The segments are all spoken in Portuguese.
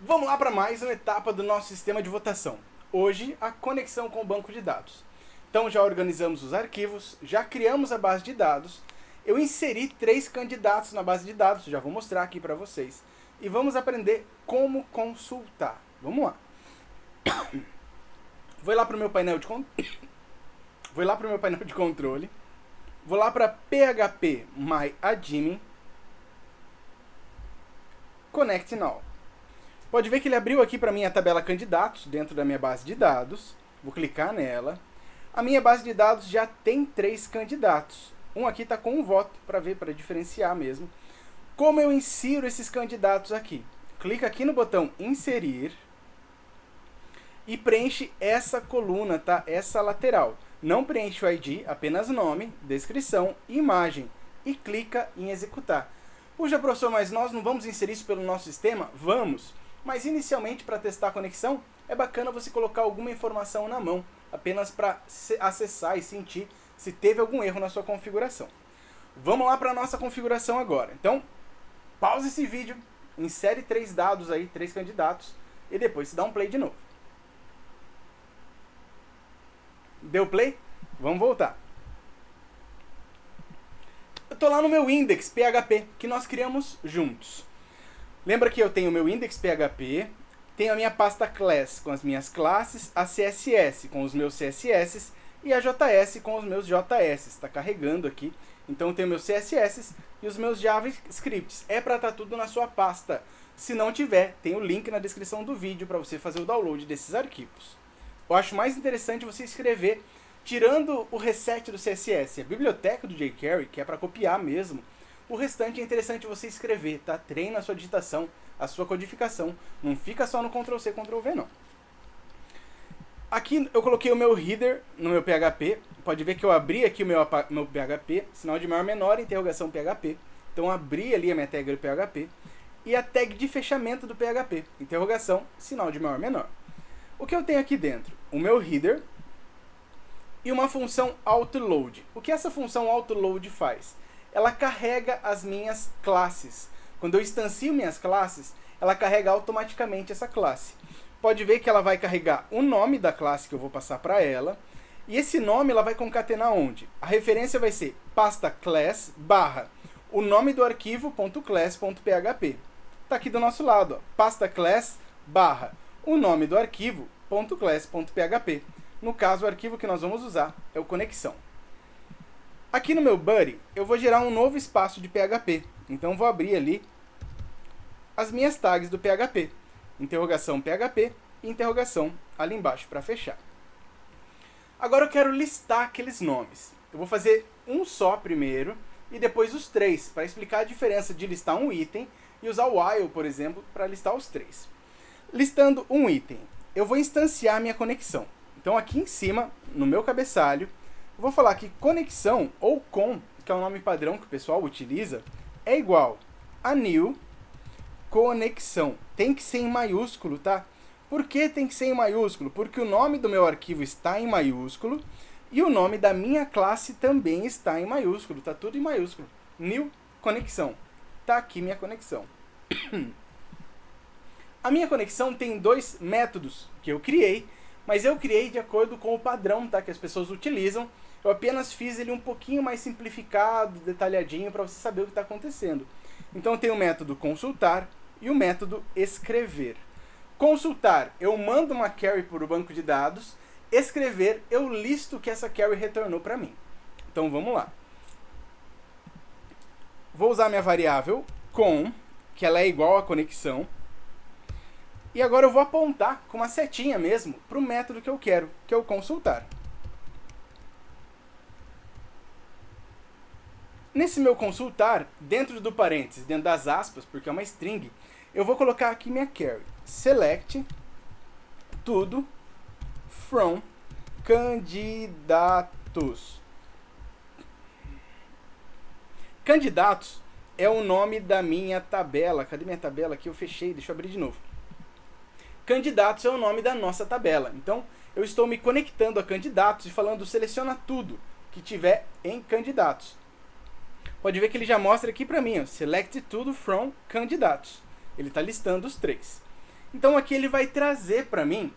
Vamos lá para mais uma etapa do nosso sistema de votação. Hoje, a conexão com o banco de dados. Então já organizamos os arquivos, já criamos a base de dados. Eu inseri 3 candidatos na base de dados, já vou mostrar aqui para vocês. E vamos aprender como consultar. Vamos lá. Vou lá para o meu painel de controle. Vou lá para PHP MyAdmin. Connect Now. Pode ver que ele abriu aqui para mim a tabela candidatos dentro da minha base de dados. Vou clicar nela. A minha base de dados já tem 3 candidatos. Um aqui está com um voto, para diferenciar mesmo. Como eu insiro esses candidatos aqui? Clica aqui no botão inserir e preenche essa coluna, tá? Essa lateral. Não preenche o ID, apenas nome, descrição e imagem. E clica em executar. Puxa, professor, mas nós não vamos inserir isso pelo nosso sistema? Vamos! Mas inicialmente, para testar a conexão, é bacana você colocar alguma informação na mão, apenas para acessar e sentir se teve algum erro na sua configuração. Vamos lá para a nossa configuração agora. Então, pausa esse vídeo, insere 3 dados aí, 3 candidatos, e depois se dá um play de novo. Deu play? Vamos voltar. Eu estou lá no meu index PHP, que nós criamos juntos. Lembra que eu tenho o meu index PHP, tenho a minha pasta class com as minhas classes, a CSS com os meus CSS e a JS com os meus JS. Está carregando aqui. Então eu tenho meus CSS e os meus JavaScripts. É para estar tudo na sua pasta. Se não tiver, tem o link na descrição do vídeo para você fazer o download desses arquivos. Eu acho mais interessante você escrever, tirando o reset do CSS, a biblioteca do jQuery, que é para copiar mesmo. O restante é interessante você escrever, tá? Treina a sua digitação, a sua codificação. Não fica só no Ctrl+C, Ctrl+V, não. Aqui eu coloquei o meu header no meu PHP. Pode ver que eu abri aqui o meu PHP, sinal de maior menor, interrogação PHP. Então abri ali a minha tag do PHP. E a tag de fechamento do PHP, interrogação, sinal de maior menor. O que eu tenho aqui dentro? O meu header e uma função autoload. O que essa função autoload faz? Ela carrega as minhas classes. Quando eu instancio minhas classes, ela carrega automaticamente essa classe. Pode ver que ela vai carregar o nome da classe que eu vou passar para ela. E esse nome ela vai concatenar onde? A referência vai ser pasta class barra o nome do arquivo .class.php. Está aqui do nosso lado, ó, pasta class barra o nome do arquivo .class.php. No caso, o arquivo que nós vamos usar é o conexão. Aqui no meu body, eu vou gerar um novo espaço de PHP. Então, vou abrir ali as minhas tags do PHP. Interrogação PHP e interrogação ali embaixo para fechar. Agora eu quero listar aqueles nomes. Eu vou fazer um só primeiro e depois os 3, para explicar a diferença de listar um item e usar o while, por exemplo, para listar os 3. Listando um item, eu vou instanciar minha conexão. Então, aqui em cima, no meu cabeçalho, eu vou falar que conexão, ou com, que é o nome padrão que o pessoal utiliza, é igual a new conexão. Tem que ser em maiúsculo, tá? Por que tem que ser em maiúsculo? Porque o nome do meu arquivo está em maiúsculo e o nome da minha classe também está em maiúsculo. Tá tudo em maiúsculo. New conexão. Tá aqui minha conexão. A minha conexão tem 2 métodos que eu criei, mas eu criei de acordo com o padrão, tá, que as pessoas utilizam. Eu apenas fiz ele um pouquinho mais simplificado, detalhadinho, para você saber o que está acontecendo. Então tem o método consultar e o método escrever. Consultar, eu mando uma query para o banco de dados. Escrever, eu listo o que essa query retornou para mim. Então vamos lá. Vou usar minha variável com, que ela é igual à conexão. E agora eu vou apontar com uma setinha mesmo para o método que eu quero, que é o consultar. Nesse meu consultar, dentro do parênteses, dentro das aspas, porque é uma string, eu vou colocar aqui minha query. Select tudo from candidatos. Candidatos é o nome da minha tabela. Cadê minha tabela aqui? Eu fechei, deixa eu abrir de novo. Candidatos é o nome da nossa tabela. Então, eu estou me conectando a candidatos e falando seleciona tudo que tiver em candidatos. Pode ver que ele já mostra aqui para mim, ó, select tudo from candidatos. Ele está listando os 3. Então aqui ele vai trazer para mim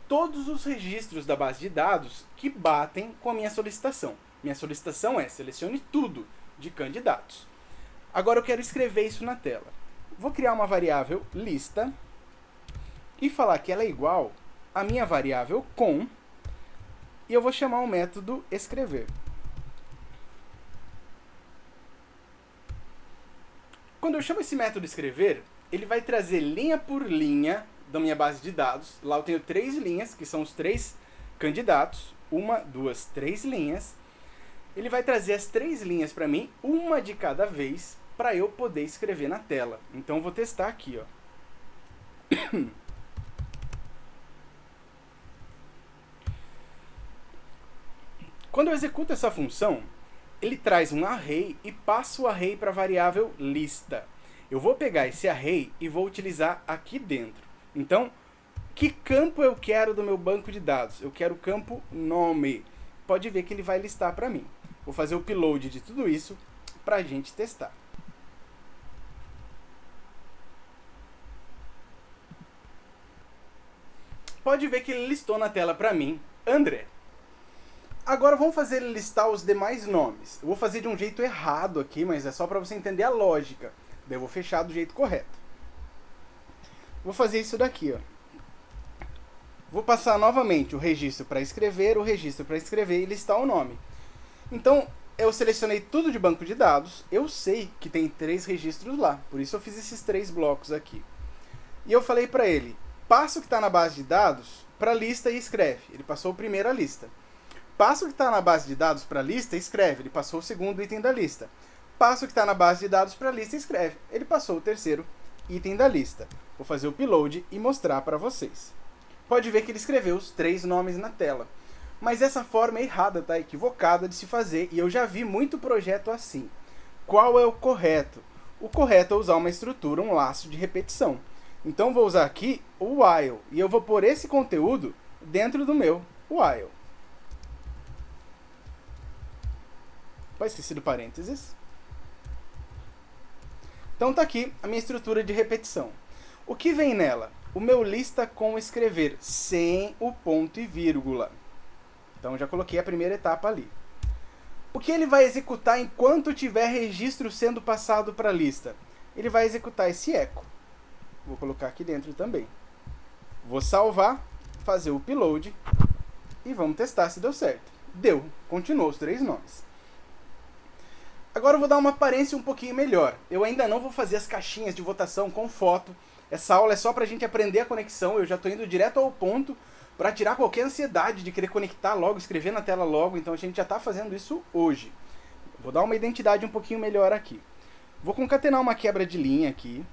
todos os registros da base de dados que batem com a minha solicitação. Minha solicitação é selecione tudo de candidatos. Agora eu quero escrever isso na tela. Vou criar uma variável lista e falar que ela é igual à minha variável com, e eu vou chamar o método escrever. Quando eu chamo esse método escrever, ele vai trazer linha por linha da minha base de dados. Lá eu tenho 3 linhas, que são os 3 candidatos. 1, 2, 3 linhas. Ele vai trazer as 3 linhas para mim, uma de cada vez, para eu poder escrever na tela. Então eu vou testar aqui, ó. Quando eu executo essa função, ele traz um array e passa o array para a variável lista. Eu vou pegar esse array e vou utilizar aqui dentro. Então, que campo eu quero do meu banco de dados? Eu quero o campo nome. Pode ver que ele vai listar para mim. Vou fazer o upload de tudo isso para a gente testar. Pode ver que ele listou na tela para mim, André. Agora vamos fazer ele listar os demais nomes. Eu vou fazer de um jeito errado aqui, mas é só para você entender a lógica. Daí eu vou fechar do jeito correto. Vou fazer isso daqui, ó. Vou passar novamente o registro para escrever e listar o nome. Então, eu selecionei tudo de banco de dados. Eu sei que tem 3 registros lá, por isso eu fiz esses 3 blocos aqui. E eu falei para ele, passa o que está na base de dados para a lista e escreve. Ele passou o primeiro a lista. Passa o que está na base de dados para a lista e escreve. Ele passou o segundo item da lista. Passa o que está na base de dados para a lista e escreve. Ele passou o terceiro item da lista. Vou fazer o upload e mostrar para vocês. Pode ver que ele escreveu os 3 nomes na tela. Mas essa forma é errada, tá? Equivocada de se fazer. E eu já vi muito projeto assim. Qual é o correto? O correto é usar uma estrutura, um laço de repetição. Então vou usar aqui o while. E eu vou pôr esse conteúdo dentro do meu while. Opa, esqueci do parênteses. Então tá aqui a minha estrutura de repetição. O que vem nela? O meu lista com escrever, sem o ponto e vírgula. Então já coloquei a primeira etapa ali. O que ele vai executar enquanto tiver registro sendo passado para a lista? Ele vai executar esse echo. Vou colocar aqui dentro também. Vou salvar, fazer o upload e vamos testar se deu certo. Deu, continuou os 3 nomes. Agora eu vou dar uma aparência um pouquinho melhor. Eu ainda não vou fazer as caixinhas de votação com foto. Essa aula é só para a gente aprender a conexão. Eu já estou indo direto ao ponto para tirar qualquer ansiedade de querer conectar logo, escrever na tela logo. Então a gente já está fazendo isso hoje. Vou dar uma identidade um pouquinho melhor aqui. Vou concatenar uma quebra de linha aqui.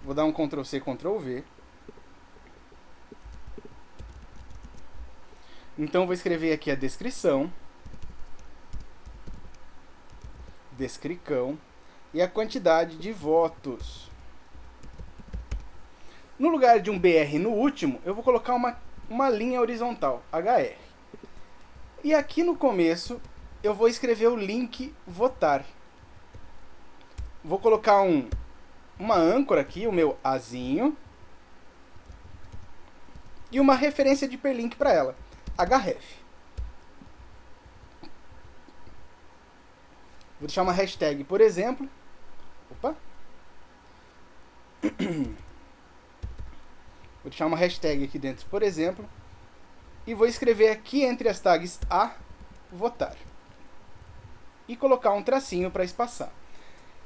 Vou dar um Ctrl+C, Ctrl+V. Então vou escrever aqui a descrição, descricão, e a quantidade de votos. No lugar de um BR no último, eu vou colocar uma linha horizontal, HR. E aqui no começo, eu vou escrever o link votar. Vou colocar uma âncora aqui, o meu Azinho, e uma referência de hiperlink para ela. href. Vou deixar uma hashtag, por exemplo. Opa. Vou deixar uma hashtag aqui dentro, por exemplo. E vou escrever aqui entre as tags a votar. E colocar um tracinho para espaçar.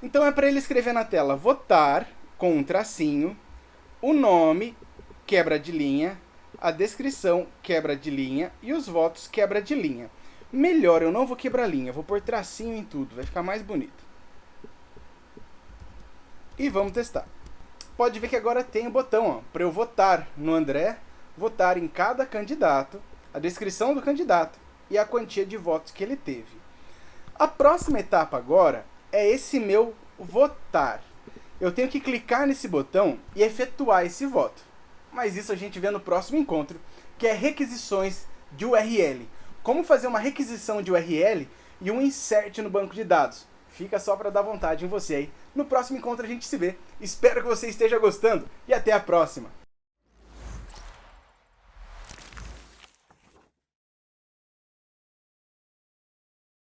Então é para ele escrever na tela votar com um tracinho, o nome, quebra de linha, a descrição, quebra de linha, e os votos, quebra de linha. Melhor, eu não vou quebrar linha, vou pôr tracinho em tudo, vai ficar mais bonito. E vamos testar. Pode ver que agora tem o botão para eu votar no André, votar em cada candidato, a descrição do candidato e a quantia de votos que ele teve. A próxima etapa agora é esse meu votar. Eu tenho que clicar nesse botão e efetuar esse voto. Mas isso a gente vê no próximo encontro, que é requisições de URL. Como fazer uma requisição de URL e um insert no banco de dados. Fica só pra dar vontade em você aí. No próximo encontro a gente se vê. Espero que você esteja gostando e até a próxima.